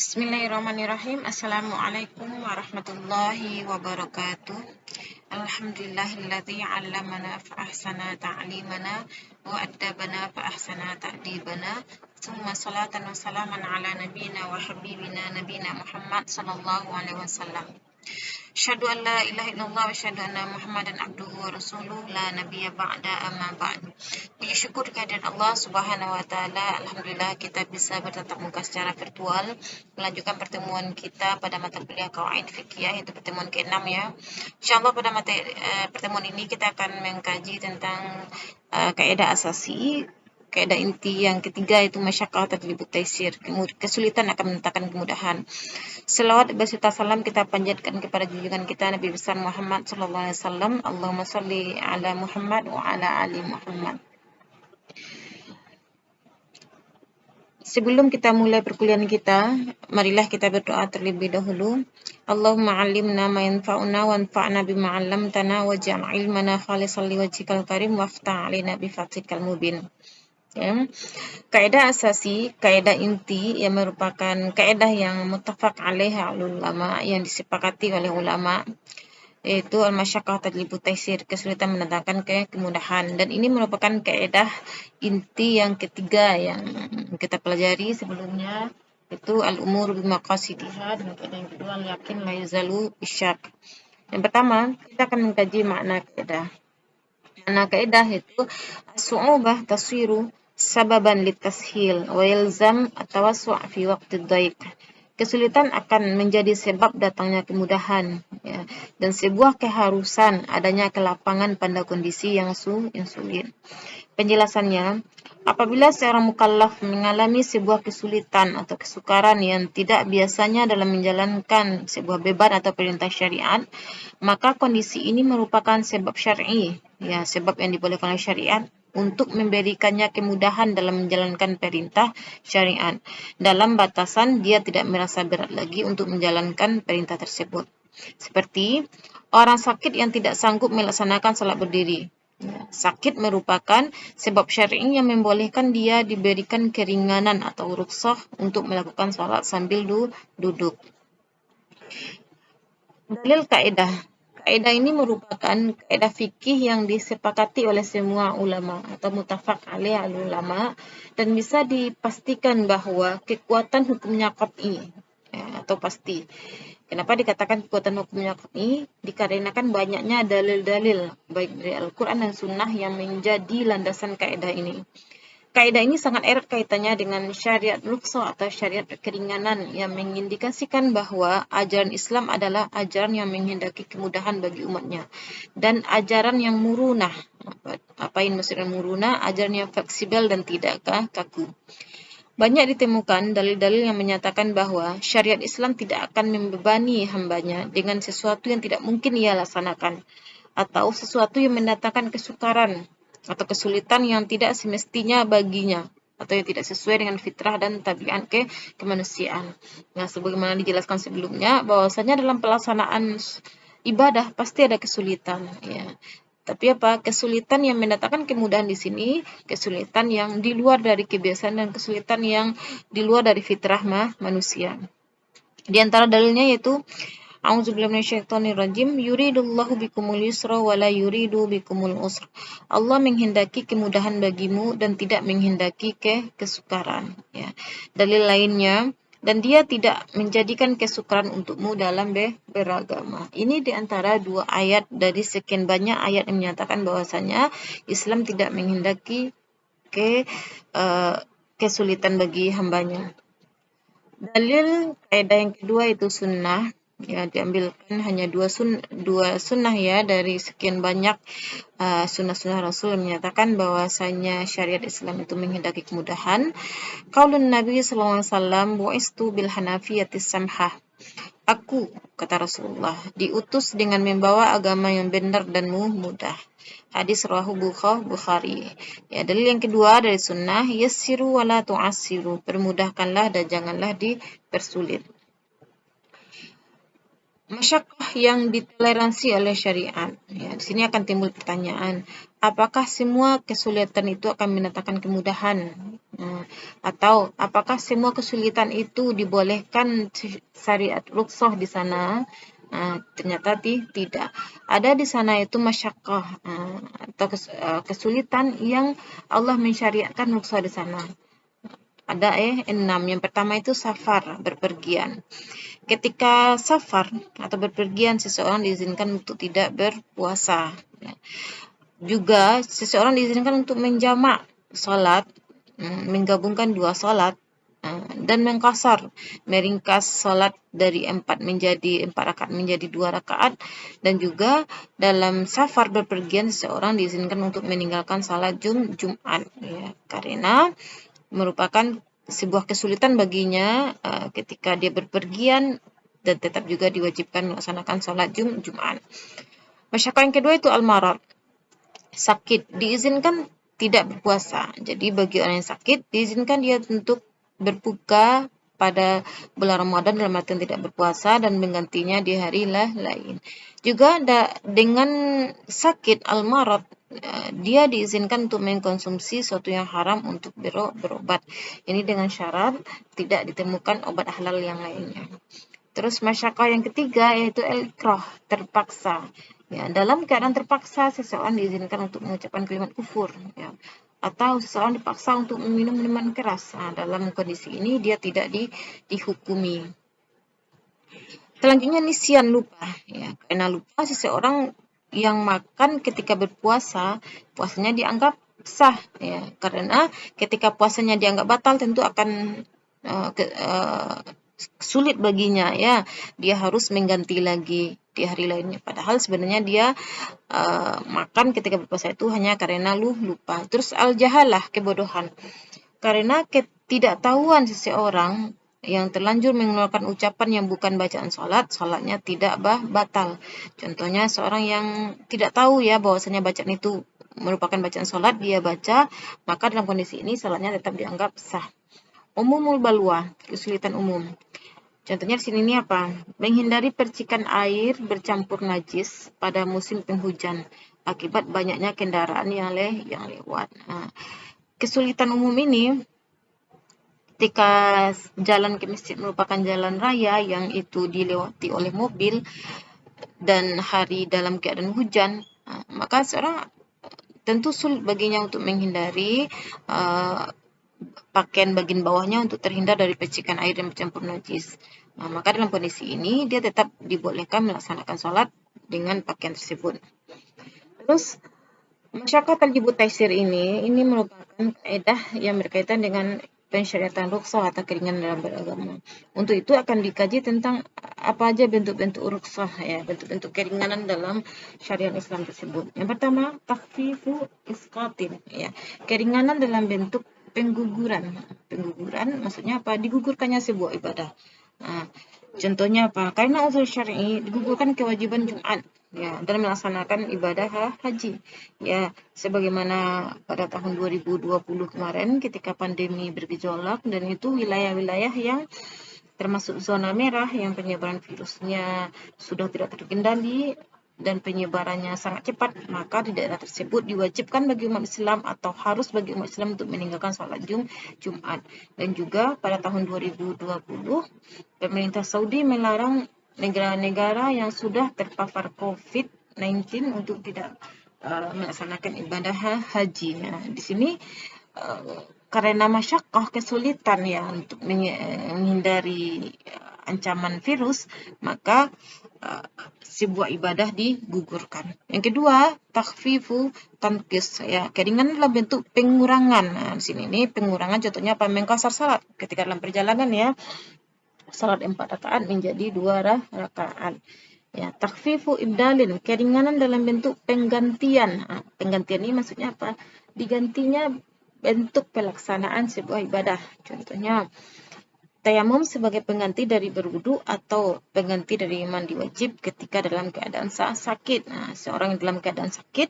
Bismillahirrahmanirrahim. Assalamualaikum warahmatullahi wabarakatuh. Alhamdulillahilladzi 'allamana fa ahsana ta'limana wa addabana fa ahsana ta'dibana. Tsumma salatan wa salaman ala nabiyyina wa habibina nabiyina Muhammad sallallahu alaihi wasallam. Asyhadu an la ilaha illallah wa asyhadu anna Muhammadan abduhu wa rasuluh la nabiyya ba'da amma ba'du. Puji syukur kehadirat Allah Subhanahu wa taala. Alhamdulillah kita bisa bertatap muka secara virtual melanjutkan pertemuan kita pada mata kuliah Qawaid Fiqhiyah, yaitu pertemuan ke-6 ya. Insyaallah pada pertemuan ini kita akan mengkaji tentang kaidah asasi. Kaidah inti yang ketiga itu masyaqqah tajlibu taisir, kesulitan akan mendatangkan kemudahan. Selawat beserta salam kita panjatkan kepada junjungan kita Nabi besar Muhammad sallallahu alaihi wasallam. Allahumma shalli ala Muhammad wa ala ali Muhammad. Sebelum kita mulai perkuliahan kita, marilah kita berdoa terlebih dahulu. Allahumma 'allimna ma yanfa'una wanfa'na bima 'allamtana waj'al ilmana khalishan liwajhikal karim waftah 'alaina bi fathikal mubin. Ya. Kaidah asasi, kaidah inti yang merupakan kaidah yang muttafaq alaiha ulama, yang disepakati oleh ulama, yaitu al-masyaqqah tajlibu taisir, kesulitan mendatangkan kemudahan. Dan ini merupakan kaidah inti yang ketiga yang kita pelajari sebelumnya, itu al-umur bimaqasidiha, dan kaidah yang kedua yakin la yazalu bisyak. Yang pertama, kita akan mengkaji makna kaidah. Makna kaidah itu as-su'ubah tasiru sababan litashil wa yalzam at-tawassu' fi waqti dhaik. Kesulitan akan menjadi sebab datangnya kemudahan, ya, dan sebuah keharusan adanya kelapangan pada kondisi yang sulit. Penjelasannya, apabila seorang mukallaf mengalami sebuah kesulitan atau kesukaran yang tidak biasanya dalam menjalankan sebuah beban atau perintah syariat, maka kondisi ini merupakan sebab syar'i, ya, sebab yang dibolehkan oleh syariat untuk memberikannya kemudahan dalam menjalankan perintah syariat, dalam batasan dia tidak merasa berat lagi untuk menjalankan perintah tersebut. Seperti orang sakit yang tidak sanggup melaksanakan salat berdiri. Sakit merupakan sebab syar'i yang membolehkan dia diberikan keringanan atau rukhsah untuk melakukan salat sambil duduk. Dalil kaidah. Kaidah ini merupakan kaidah fikih yang disepakati oleh semua ulama atau muttafaq alaih ulama, dan bisa dipastikan bahwa kekuatan hukumnya qat'i, ya, atau pasti. Kenapa dikatakan kekuatan hukumnya qat'i? Dikarenakan banyaknya dalil-dalil baik dari Al-Quran dan Sunnah yang menjadi landasan kaidah ini. Kaidah ini sangat erat kaitannya dengan syariat rukhsah atau syariat keringanan yang mengindikasikan bahwa ajaran Islam adalah ajaran yang menghendaki kemudahan bagi umatnya, dan ajaran yang murunah. Apa yang maksudnya murunah? Ajaran yang fleksibel dan tidak kaku. Banyak ditemukan dalil-dalil yang menyatakan bahwa syariat Islam tidak akan membebani hambanya dengan sesuatu yang tidak mungkin ia laksanakan, atau sesuatu yang mendatangkan kesukaran atau kesulitan yang tidak semestinya baginya, atau yang tidak sesuai dengan fitrah dan tabiat kemanusiaan. Nah, sebagaimana dijelaskan sebelumnya, bahwasanya dalam pelaksanaan ibadah pasti ada kesulitan, ya. Tapi kesulitan yang mendatangkan kemudahan di sini, kesulitan yang di luar dari kebiasaan dan kesulitan yang di luar dari fitrah manusia. Di antara dalilnya yaitu A'udzubillahi minasyaitonirrajim, yuridullahu bikumul yusra wa la yuridu bikumul usra. Allah menghendaki kemudahan bagimu dan tidak menghendaki kesukaran, ya. Dalil lainnya, dan dia tidak menjadikan kesukaran untukmu dalam beragama. Ini diantara dua ayat dari sekian banyak ayat yang menyatakan bahwasanya Islam tidak menghendaki kesulitan bagi hambanya. Dalil kaidah yang kedua itu sunnah, ya, diambilkan hanya dua sunnah ya dari sekian banyak sunnah-sunnah Rasul yang menyatakan bahwasanya syariat Islam itu menghendaki kemudahan. Qaulun Nabi sallallahu alaihi wasallam, bu'istu bil hanafiyatis samhah. Aku, kata Rasulullah, diutus dengan membawa agama yang benar dan mudah. Hadis rawahu Bukhari. Ya, dalil yang kedua dari sunnah, yassiru wa la tu'assiru. Permudahkanlah dan janganlah dipersulit. Masyaqqah yang ditoleransi oleh syariat. Ya, di sini akan timbul pertanyaan, apakah semua kesulitan itu akan mendatangkan kemudahan? Atau apakah semua kesulitan itu dibolehkan syariat rukhsah di sana? Ternyata tidak. Ada di sana itu masyaqqah atau kesulitan yang Allah mensyariatkan rukhsah di sana. Ada 6. Yang pertama itu safar, berpergian. Ketika safar atau berpergian, seseorang diizinkan untuk tidak berpuasa. Juga seseorang diizinkan untuk menjamak salat, menggabungkan 2 salat, dan mengqasar, meringkas salat dari 4 rakaat menjadi 2 rakaat, dan juga dalam safar berpergian seseorang diizinkan untuk meninggalkan salat Jumat, ya, karena merupakan sebuah kesulitan baginya ketika dia berpergian dan tetap juga diwajibkan melaksanakan salat Jumat. Masyaqqah yang kedua itu al-marad, sakit, diizinkan tidak berpuasa. Jadi bagi orang yang sakit diizinkan dia untuk berbuka pada bulan Ramadan dalam artian tidak berpuasa dan menggantinya di hari lain. Juga dengan sakit al-marad, dia diizinkan untuk mengkonsumsi sesuatu yang haram untuk berobat. Ini dengan syarat tidak ditemukan obat halal yang lainnya. Terus masyaqqah yang ketiga yaitu al-ikrah, terpaksa. Ya, dalam keadaan terpaksa seseorang diizinkan untuk mengucapkan kalimat kufur, ya. Atau seseorang dipaksa untuk meminum minuman keras. Dalam kondisi ini dia tidak dihukumi. Selanjutnya nisyan, lupa, ya. Karena lupa seseorang yang makan ketika berpuasa, puasanya dianggap sah, ya. Karena ketika puasanya dianggap batal tentu akan sulit baginya, ya. Dia harus mengganti lagi di hari lainnya. Padahal sebenarnya dia makan ketika berpuasa itu hanya karena lupa. Terus al-jahalah, kebodohan. Karena ketidaktahuan seseorang yang terlanjur mengeluarkan ucapan yang bukan bacaan sholat, sholatnya tidak batal. Contohnya seorang yang tidak tahu ya bahwasanya bacaan itu merupakan bacaan sholat, dia baca, maka dalam kondisi ini sholatnya tetap dianggap sah. Umumul balwa, kesulitan umum. Contohnya di sini ini apa? Menghindari percikan air bercampur najis pada musim penghujan akibat banyaknya kendaraan yang lewat. Kesulitan umum ini ketika jalan ke masjid merupakan jalan raya yang itu dilewati oleh mobil dan hari dalam keadaan hujan, maka seorang tentu sulit baginya untuk menghindari pakaian bagian bawahnya untuk terhindar dari percikan air yang bercampur najis. Maka dalam kondisi ini dia tetap dibolehkan melaksanakan sholat dengan pakaian tersebut. Terus masyaqqah taljibut taisir ini merupakan kaidah yang berkaitan dengan pensyariatan rukhsah atau keringanan dalam beragama. Untuk itu akan dikaji tentang apa aja bentuk-bentuk rukhsah, ya, bentuk-bentuk keringanan dalam syariat Islam tersebut. Yang pertama, takhfifu isqatin, ya, keringanan dalam bentuk pengguguran. Pengguguran maksudnya apa? Digugurkannya sebuah ibadah. Contohnya apa? Karena uzur syar'i digugurkan kewajiban Jumat, ya, dalam melaksanakan ibadah haji, ya, sebagaimana pada tahun 2020 kemarin ketika pandemi bergejolak dan itu wilayah-wilayah yang termasuk zona merah yang penyebaran virusnya sudah tidak terkendali dan penyebarannya sangat cepat, maka di daerah tersebut diwajibkan bagi umat Islam atau harus bagi umat Islam untuk meninggalkan sholat Jumat. Dan juga pada tahun 2020 pemerintah Saudi melarang negara-negara yang sudah terpapar COVID-19 untuk tidak melaksanakan ibadah haji. Di sini karena masyaqqah, kesulitan ya untuk menghindari ancaman virus, maka sebuah ibadah digugurkan. Yang kedua, takhfifu tanqis, ya, keringanan dalam bentuk pengurangan. Di sini ini pengurangan contohnya apa? Mengqasar salat ketika dalam perjalanan, ya. Salat 4 rakaat menjadi 2 rakaat. Ya, takhfifu ibdalin, keringanan dalam bentuk penggantian. Penggantian ini maksudnya apa? Digantinya bentuk pelaksanaan sebuah ibadah. Contohnya tayamum sebagai pengganti dari berwudu atau pengganti dari mandi wajib ketika dalam keadaan sakit. Seorang yang dalam keadaan sakit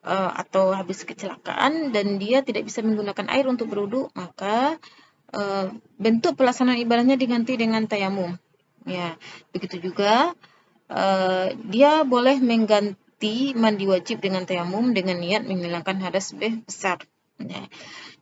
atau habis kecelakaan dan dia tidak bisa menggunakan air untuk berwudu, maka bentuk pelaksanaan ibadahnya diganti dengan tayamum. Ya, begitu juga dia boleh Seperti mandi wajib dengan tayamum dengan niat menghilangkan hadas besar. Ya.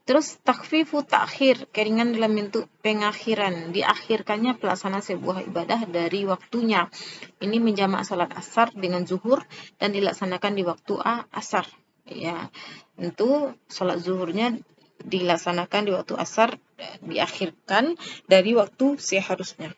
Terus takhfifu takhir, keringan dalam bentuk pengakhiran, diakhirkannya pelaksanaan sebuah ibadah dari waktunya. Ini menjamak salat asar dengan zuhur dan dilaksanakan di waktu asar. Ya, tentu salat zuhurnya dilaksanakan di waktu asar, diakhirkan dari waktu seharusnya.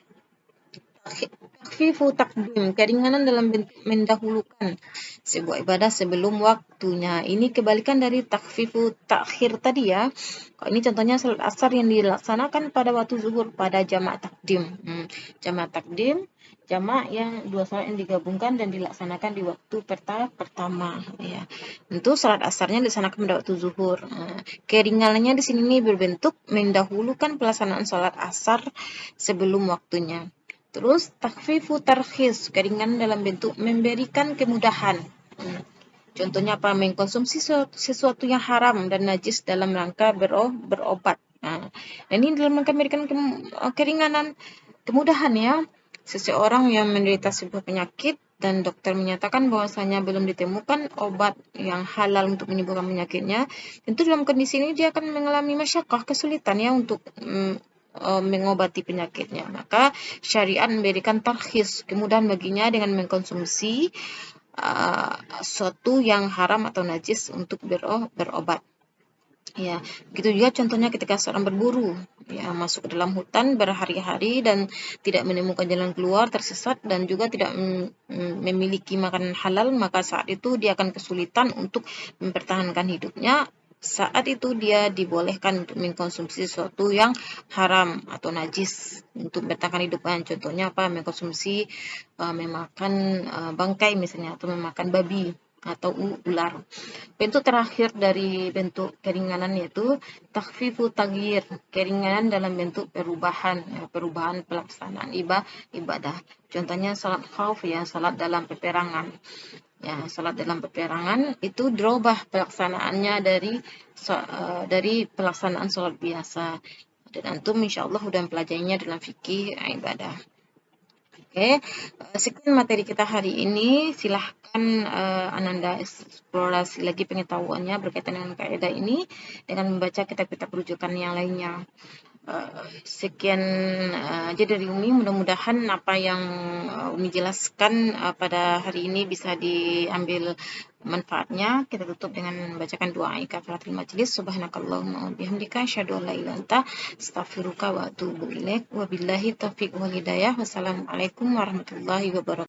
Takhfifu takdim, keringanan dalam bentuk mendahulukan sebuah ibadah sebelum waktunya. Ini kebalikan dari takhfifu takhir tadi ya. Kalau ini contohnya salat asar yang dilaksanakan pada waktu zuhur pada jamak takdim. Jamak takdim, jamak yang dua salat yang digabungkan dan dilaksanakan di waktu pertama. Ya. Tentu salat asarnya dilaksanakan pada waktu zuhur. Keringanannya di sini berbentuk mendahulukan pelaksanaan salat asar sebelum waktunya. Terus takhfifu tarkhis, keringan dalam bentuk memberikan kemudahan. Contohnya apa? Mengkonsumsi sesuatu yang haram dan najis dalam rangka berobat. Nah, ini dalam rangka memberikan keringanan, kemudahan ya. Seseorang yang menderita sebuah penyakit dan dokter menyatakan bahwasanya belum ditemukan obat yang halal untuk menyembuhkan penyakitnya, tentu dalam kondisi ini dia akan mengalami masyakkah, kesulitan ya untuk mengobati penyakitnya. Maka syariat memberikan tarkhis, kemudahan baginya dengan mengkonsumsi sesuatu yang haram atau najis untuk berobat. Ya, begitu juga contohnya ketika seorang berburu, ya masuk ke dalam hutan berhari-hari dan tidak menemukan jalan keluar, tersesat dan juga tidak memiliki makanan halal, maka saat itu dia akan kesulitan untuk mempertahankan hidupnya. Saat itu dia dibolehkan untuk mengkonsumsi sesuatu yang haram atau najis untuk bertahan hidupnya. Contohnya apa? Mengkonsumsi memakan bangkai misalnya atau memakan babi atau ular. Bentuk terakhir dari bentuk keringanan yaitu takhfifu taghyir, keringanan dalam bentuk perubahan, ya, perubahan pelaksanaan ibadah. Contohnya salat khauf ya, salat dalam peperangan. Ya, salat dalam peperangan itu dirubah pelaksanaannya dari pelaksanaan salat biasa. Dan antum insyaallah sudah mempelajarinya dalam fikih ibadah. Oke, sekian materi kita hari ini. Silahkan Ananda eksplorasi lagi pengetahuannya berkaitan dengan kaidah ini dengan membaca kitab-kitab rujukan yang lainnya. Sekian aja dari Umi, mudah-mudahan apa yang Umi jelaskan pada hari ini bisa diambil manfaatnya. Kita tutup dengan membacakan doa kafaratul majlis. Subhanakallahumma wa bihamdika asyhadu an la ilaha illa anta astaghfiruka wa atubu ilaik. Wabillahi taufiq wal hidayah. Wassalamualaikum warahmatullahi wabarakatuh.